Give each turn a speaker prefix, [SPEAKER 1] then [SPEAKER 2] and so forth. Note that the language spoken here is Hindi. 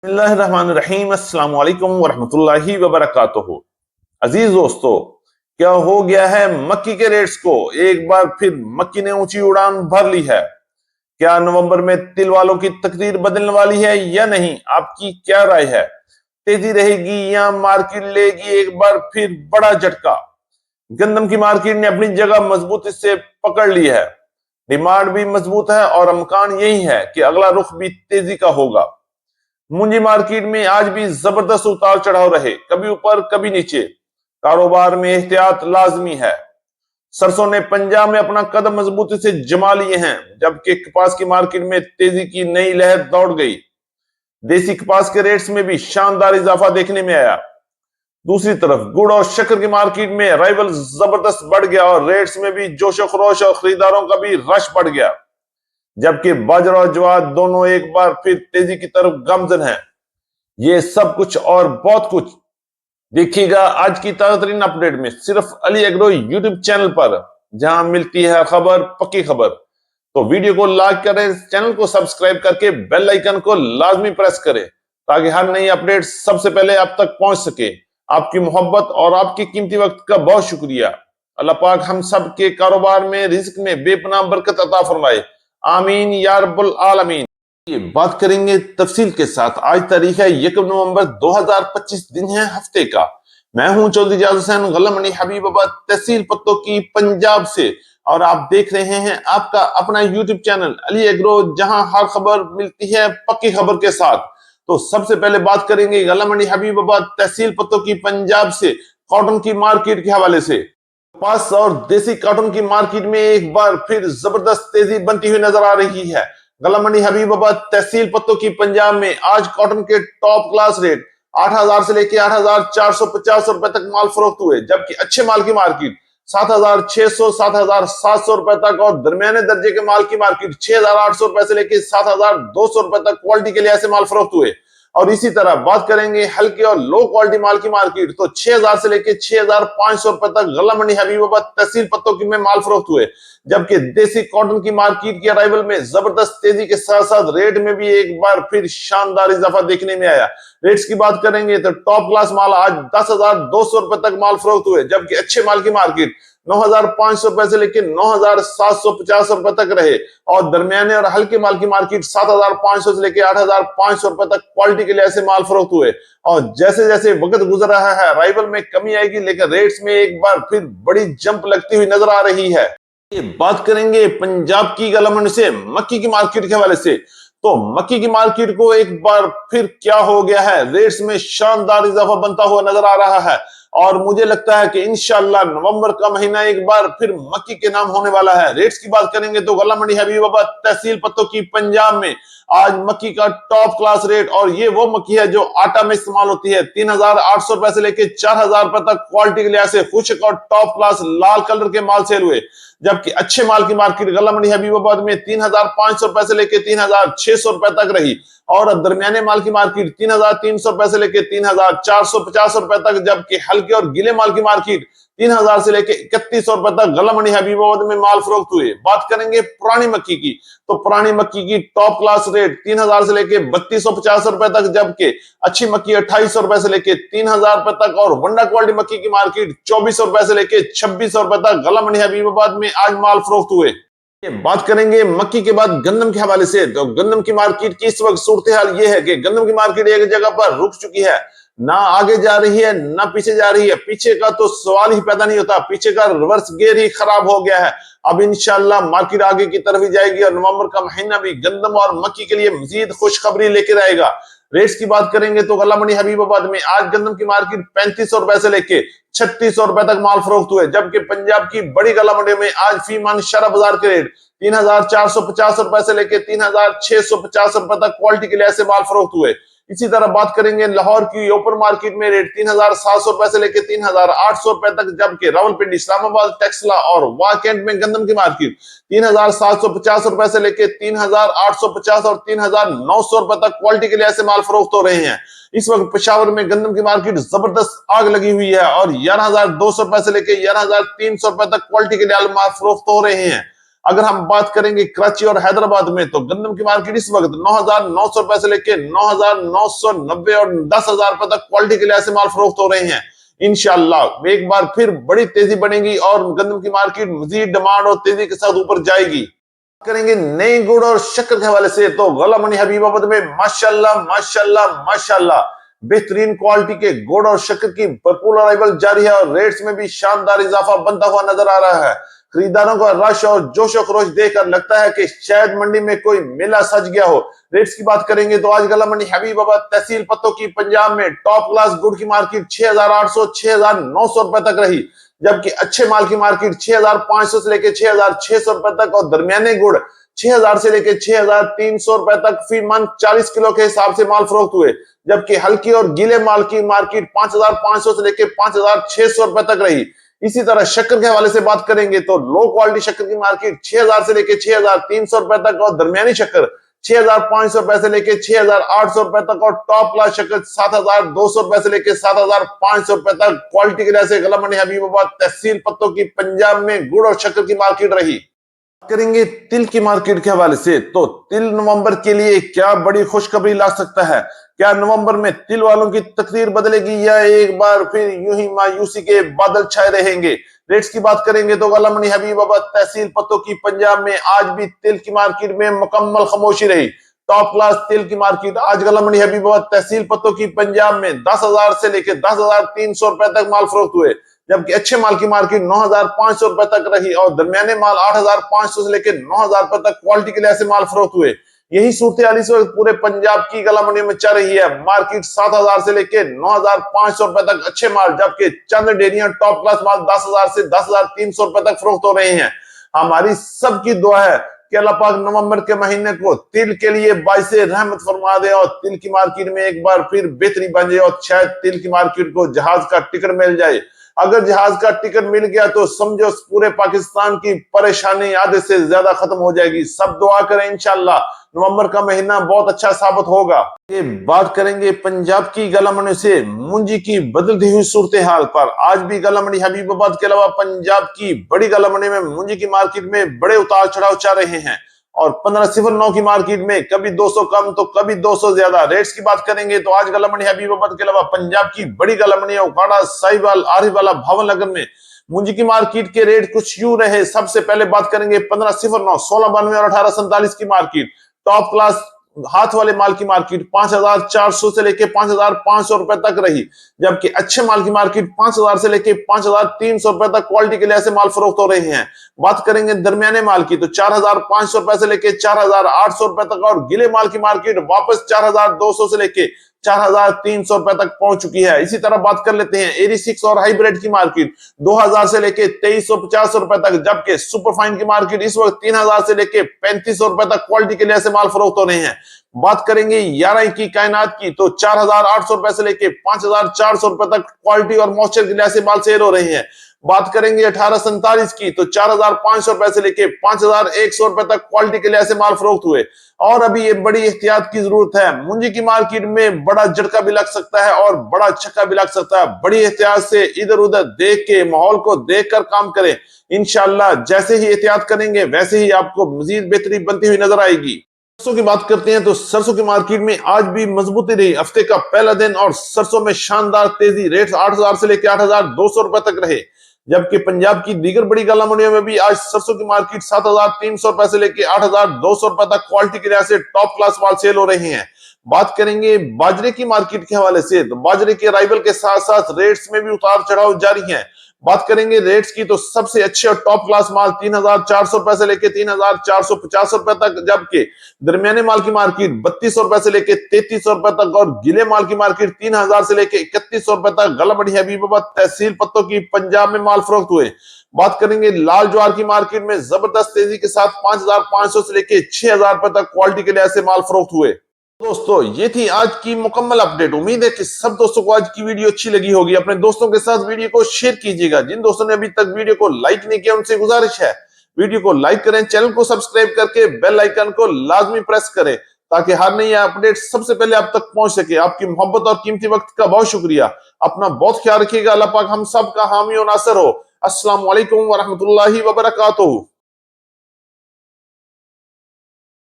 [SPEAKER 1] बिस्मिल्लाहिर्रहमानिर्रहीम, अस्सलाम वालेकुम वरहमतुल्लाहि वबरकातुहू। अजीज दोस्तों, क्या हो गया है मक्की के रेट्स को? एक बार फिर मक्की ने ऊंची उड़ान भर ली है। क्या नवंबर में तिल वालों की तकदीर बदलने वाली है या नहीं? आपकी क्या राय है? तेजी रहेगी या मार्केट लेगी एक बार फिर बड़ा झटका? गंदम की मार्केट ने अपनी जगह मजबूती से पकड़ ली है। डिमांड भी मजबूत है और इम्कान यही है कि अगला रुख भी तेजी का होगा। मुंजी मार्केट में आज भी जबरदस्त उतार चढ़ाव रहे, कभी ऊपर कभी नीचे। कारोबार में एहतियात लाजमी है। सरसों ने पंजाब में अपना कदम मजबूती से जमा लिए हैं, जबकि कपास की मार्केट में तेजी की नई लहर दौड़ गई। देसी कपास के रेट्स में भी शानदार इजाफा देखने में आया। दूसरी तरफ गुड़ और शक्कर की मार्केट में राइवल जबरदस्त बढ़ गया और रेट्स में भी जोशो खरोश और खरीदारों का भी रश बढ़ गया। जबकि बाजरा और ज्वार दोनों एक बार फिर तेजी की तरफ गामजन है। ये सब कुछ और बहुत कुछ देखिएगा आज की ताजा तरीन अपडेट में, सिर्फ अली एग्रो यूट्यूब चैनल पर, जहां मिलती है खबर पक्की खबर। तो वीडियो को लाइक करें, चैनल को सब्सक्राइब करके बेल आइकन को लाजमी प्रेस करें, ताकि हर नई अपडेट सबसे पहले आप तक पहुंच सके। आपकी मोहब्बत और आपकी कीमती वक्त का बहुत शुक्रिया। अल्लाह पाक हम सब के कारोबार में, रिज्क में बेपनाह बरकत अता फरमाए। आमीन या रब्बुल आलमीन। ये बात करेंगे तफसील के साथ। आज तारीख है 1 नवंबर 2025, दिन है हफ्ते का। मैं हूं चौधरी इजाज हुसैन, गला मंडी हबीबाबाद, तहसील पत्तों की, पंजाब से। और आप देख रहे हैं आपका अपना यूट्यूब चैनल अली एग्रो, जहां हर खबर मिलती है पक्की खबर के साथ। तो सबसे पहले बात करेंगे गला मंडी हबीबाबाद, तहसील पत्तों की, पंजाब से कॉटन की मार्केट के हवाले से। कपास और देसी कॉटन की मार्केट में एक बार फिर जबरदस्त तेजी बनती हुई नजर आ रही है। गला मंडी हबीबाबाद, तहसील पत्तों की, पंजाब में आज कॉटन के टॉप क्लास रेट 8,000 से लेके 8,450 रुपए तक माल फरोख्त हुए, जबकि अच्छे माल की मार्केट 7,600 7,700 रुपए तक और दरमियाने दर्जे के माल की मार्केट 6,800 रुपए से लेके 7,200 रुपए तक क्वालिटी के लिहाज से माल फरोख्त हुए। और इसी तरह बात करेंगे हल्के और लो क्वालिटी माल की मार्केट, तो 6,000 से लेके 6,500 रुपए तक गला मंडी हबीबाबाद, तहसील पत्तों की में माल फरोख्त हुए। जबकि देसी कॉटन की मार्केट की अराइवल में जबरदस्त तेजी के साथ साथ रेट में भी एक बार फिर शानदार इजाफा देखने में आया। रेट्स की बात करेंगे तो टॉप क्लास माल आज 10,200 रुपए तक माल फरोख्त हुए, जबकि अच्छे माल की मार्केट 9,500 रुपए से लेकर 9,750 रुपए तक रहे। और दरमियाने और हल्के माल की मार्केट 7,500 से लेकर 8,500 रुपए तक क्वालिटी के लिहाज से माल फरोख्त हुए। और जैसे जैसे वक्त गुजर रहा है राइवल में कमी आएगी, लेकिन रेट्स में एक बार फिर बड़ी जंप लगती हुई नजर आ रही है। ये बात करेंगे पंजाब की गला मंडी से मक्की की मार्केट के हवाले से। तो मक्की की मार्केट को एक बार फिर क्या हो गया है, रेट्स में शानदार इजाफा बनता हुआ नजर आ रहा है। और मुझे लगता है कि इंशाल्लाह नवंबर का महीना एक बार फिर मक्की के नाम होने वाला है। रेट्स की बात करेंगे तो गला मंडी हबीबाबाद, तहसील पत्तों की, पंजाब में आज मक्की का टॉप क्लास रेट, और ये वो मक्की है जो आटा में इस्तेमाल होती है, 3,800 रुपए से लेकर 4,000 रुपए तक क्वालिटी के लिहाज से खुशक और टॉप क्लास लाल कलर के माल सेल हुए। जबकि अच्छे माल की मार्केट गला मंडी हबीबाबाद में 3,500 रुपए से लेकर 3,600 रुपए तक रही। और दरमियाने माल की मार्केट 3,300 रुपए से लेकर 3,450 रुपए तक, जबकि हल्के और गीले माल की मार्केट 3,000 से लेकर 3,100 रुपए तक गला मंडी हबीबाबाद में माल फरोख्त हुए। बात करेंगे पुरानी मक्की की, तो पुरानी मक्की की टॉप क्लास रेट 3,000 से लेकर 3,250 रुपए तक, जबकि अच्छी मक्की 2,800 रुपए से लेकर 3,000 रुपए तक। और वंडा क्वालिटी मक्की की मार्केट 2,400 रुपए से लेकर 2,600 रुपए तक गला मंडी हबीबाबाद में आज माल फरोख्त हुए। बात करेंगे मक्की के बाद गंदम के हवाले से। तो गंदम की मार्केट की इस वक्त सूरत हाल ये है कि गंदम की मार्केट एक जगह पर रुक चुकी है, ना आगे जा रही है ना पीछे जा रही है। पीछे का तो सवाल ही पैदा नहीं होता, पीछे का रिवर्स गियर ही खराब हो गया है। अब इंशाल्लाह मार्केट आगे की तरफ ही जाएगी और नवंबर का महीना भी गंदम और मक्की के लिए मजीद खुशखबरी लेकर आएगा। रेट्स की बात करेंगे तो गला मंडी हबीबाबाद में आज गंदम की मार्केट 3,500 रुपए से लेके 3,600 रुपए तक माल फरोख्त हुए, जबकि पंजाब की बड़ी गला मंडी में आज फी मन शरा बाजार के रेट 3,450 रुपए से लेके 3,650 रुपए तक क्वालिटी के लिहाज से माल फरोख्त हुए। इसी तरह बात करेंगे लाहौर की ओपन मार्केट में रेट 3,700 रुपए से लेकर 3,800 रुपए तक, जबकि रावलपिंडी, इस्लामाबाद, टेक्सला और वाकेंट में गंदम की मार्केट 3,750 रुपए से लेकर 3,850 और 3,900 रुपए तक क्वालिटी के लिहाज से माल फरोख्त हो रहे हैं। इस वक्त पेशावर में गंदम की मार्केट जबरदस्त आग लगी हुई है और 11,200 रुपए से लेकर 11,300 रुपए तक क्वालिटी के लिहाज माल फरोख्त हो रहे हैं। अगर हम बात करेंगे कराची और हैदराबाद में तो गंदम की मार्केट इस वक्त 9,900 रुपए से लेके 9,990 और 10,000 रुपए तक क्वालिटी के लिहाज से माल फरोख्त हो रहे हैं। इंशाल्लाह एक बार फिर बड़ी तेजी बनेगी और गंदम की मार्केट मजीद डिमांड और तेजी के साथ ऊपर जाएगी। करेंगे नए गुड़ और शक्कर के हवाले से तो गला मंडी हबीबाबाद में माशाल्लाह माशाल्लाह माशाल्लाह बेहतरीन क्वालिटी के गुड़ और शक्कर की भरपूर अराइवल जारी है और रेट्स में भी शानदार इजाफा बनता हुआ नजर आ रहा है। खरीदारों का रश और जोशो खरोश देखकर लगता है कि शायद मंडी में कोई मेला सज गया हो। रेट्स की बात करेंगे तो आज गला मंडी हबीबाबाद तहसील पत्तों की पंजाब में टॉप क्लास गुड़ की मार्केट 6,800 6,900 रुपए तक रही, जबकि अच्छे माल की मार्केट 6,500 से लेकर 6,600 रुपए तक और दरमियाने गुड़ 6,000 से लेकर 6,300 रुपए तक फी मन 40 किलो के हिसाब से माल फरोख्त हुए, जबकि हल्की और गीले माल की मार्केट 5,500 से लेकर 5,600 रुपए तक रही। इसी तरह शक्कर के हवाले से बात करेंगे तो लो क्वालिटी शक्कर की मार्केट 6,000 से लेकर 6,300 रुपए तक और दरमियानी शक्कर 6,500 रुपए से लेकर 6,800 रुपए तक और टॉप क्लास शक्कर 7,200 रुपए से लेकर 7,500 रुपए तक क्वालिटी के लिहाज से गला मंडी हबीबाबाद तहसील पत्तों की पंजाब में गुड़ और शक्कर की मार्केट रही। करेंगे तिल की मार्केट के हवाले से तो तिल नवंबर के लिए क्या बड़ी खुशखबरी ला सकता है। क्या नवंबर में तिल वालों की तकदीर बदलेगी या एक बार फिर यूं ही मायूसी के बादल छाए रहेंगे। रेट्स की बात करेंगे तो गला मंडी हबीबाबाद तहसील पत्तों की पंजाब में आज भी तिल की मार्केट में मुकम्मल खामोशी रही। टॉप क्लास तिल की मार्केट आज गला मंडी हबीबाबाद तहसील पत्तों की पंजाब में 10,000 से लेकर 10,300 रुपए तक माल फरोख्त हुए, जबकि अच्छे माल की मार्केट 9,500 रुपए तक रही और दरमियाने माल 8,500 से लेकर 9,000 रुपए तक क्वालिटी के लिहाज से माल फरोख्त हुए। यही सूरत हाल इस वक्त पूरे पंजाब की गला मंडी में चल रही है। मार्केट 7,000 से लेकर 9,500 रुपए तक अच्छे माल, जबकि चंद डेयरियां टॉप क्लास माल 10,000 से 10,300 रुपए तक फरोख्त हो रहे हैं। हमारी सबकी दुआ है कि अल्लाह पाक नवंबर के महीने को तिल के लिए बाइसे रहमत फरमा दे और तिल की मार्केट में एक बार फिर बेहतरी बन जाए और शायद तिल की मार्केट को जहाज का टिकट मिल जाए। अगर जहाज का टिकट मिल गया तो समझो पूरे पाकिस्तान की परेशानी आधे से ज्यादा खत्म हो जाएगी। सब दुआ करें इंशाल्लाह नवंबर का महीना बहुत अच्छा साबित होगा। ये बात करेंगे पंजाब की गला मंडी से मुंजी की बदलती हुई सूरत हाल पर। आज भी गला मंडी हबीबाबाद के अलावा पंजाब की बड़ी गला मंडी में मुंजी की मार्केट में बड़े उतार चढ़ाव चल रहे हैं और 1509 की मार्केट में कभी 200 कम तो कभी 200 ज्यादा। रेट्स की बात करेंगे तो आज गला मंडी हबीबाबाद के अलावा पंजाब की बड़ी गला मंडी उकाड़ा साहिवाल आरिफवाला भावनगर में मुंजी की मार्केट के रेट कुछ यूं रहे। सबसे पहले बात करेंगे 1509 1692 और 1847 की मार्केट। टॉप क्लास हाथ वाले माल की मार्केट 5,400 से लेके 5,500 रुपए तक रही, जबकि अच्छे माल की मार्केट 5,000 से लेके 5,300 रुपए तक क्वालिटी के लिहाज से माल फरोख्त हो रहे हैं। बात करेंगे दरमियाने माल की तो 4,500 रुपए से लेके 4,800 रुपए तक और गिले माल की मार्केट वापस 4,200 से लेके 4,300 रुपए तक पहुंच चुकी है। इसी तरह बात कर लेते हैं एरी 6 और हाइब्रिड की मार्केट 2,000 से लेके 2,350 रुपए तक, जबकि सुपरफाइन की मार्केट इस वक्त 3,000 से लेके 3,500 रुपए तक क्वालिटी के लिहाज से माल फरोख्त हो रहे हैं। बात करेंगे 11 की कायनात की तो 4,800 रुपए से लेके 5,400 रुपए तक क्वालिटी और मॉइस्चर के लिहाज से माल सेल हो रहे हैं। बात करेंगे 1847 की तो 4,500 रुपए से लेके 5,100 रुपए तक क्वालिटी के लिहाज से माल फरोख्त हुए। और अभी ये बड़ी एहतियात की जरूरत है। मुंजी की मार्केट में बड़ा झटका भी लग सकता है और बड़ा छक्का भी लग सकता है। बड़ी एहतियात से इधर उधर देख के माहौल को देख कर काम करें। इंशाल्लाह जैसे ही एहतियात करेंगे वैसे ही आपको मजीद बेहतरी बनती हुई नजर आएगी। सरसों की बात करते हैं तो सरसों की मार्केट में आज भी मजबूती रही। हफ्ते का पहला दिन और सरसों में शानदार तेजी। रेट 8,000 से लेकर 8,200 रुपए तक रहे, जबकि पंजाब की दीगर बड़ी गला मंडियों में भी आज सरसों की मार्केट 7,300 रुपए से लेकर 8,200 रुपए तक क्वालिटी के लिहाज से टॉप क्लास माल सेल हो रहे हैं। बात करेंगे बाजरे की मार्केट के हवाले से तो बाजरे के अराइवल के साथ साथ रेट्स में भी उतार चढ़ाव जारी है। बात करेंगे रेट्स की तो सबसे अच्छे और टॉप क्लास माल 3,400 रुपए से लेके 3,450 रुपए तक, जबकि दरमियाने माल की मार्केट 3,200 रुपए से लेके 3,300 रुपए तक और गिले माल की मार्केट 3,000 से लेके 3,100 रुपए तक गला मंडी हबीबाबाद तहसील पत्तों की पंजाब में माल फरोख्त हुए। बात करेंगे लाल ज्वार की मार्केट में जबरदस्त तेजी के साथ 5,500 से लेके 6,000 रुपए तक क्वालिटी के लिहाज से माल फरोख्त हुए। दोस्तों ये थी आज की मुकम्मल अपडेट। उम्मीद है कि सब दोस्तों को आज की वीडियो अच्छी लगी होगी। अपने दोस्तों के साथ वीडियो को शेयर कीजिएगा। जिन दोस्तों ने अभी तक वीडियो को लाइक नहीं किया उनसे गुजारिश है वीडियो को लाइक करें, चैनल को सब्सक्राइब करके बेल आइकन को लाजमी प्रेस करें ताकि हर नई अपडेट सबसे पहले आप तक पहुंच सके। आपकी मोहब्बत और कीमती वक्त का बहुत शुक्रिया। अपना बहुत ख्याल रखिएगा। अल्लाह पाक हम सब का हामी और नासर हो। अस्सलाम वालेकुम व रहमतुल्लाहि व बरकातुहू।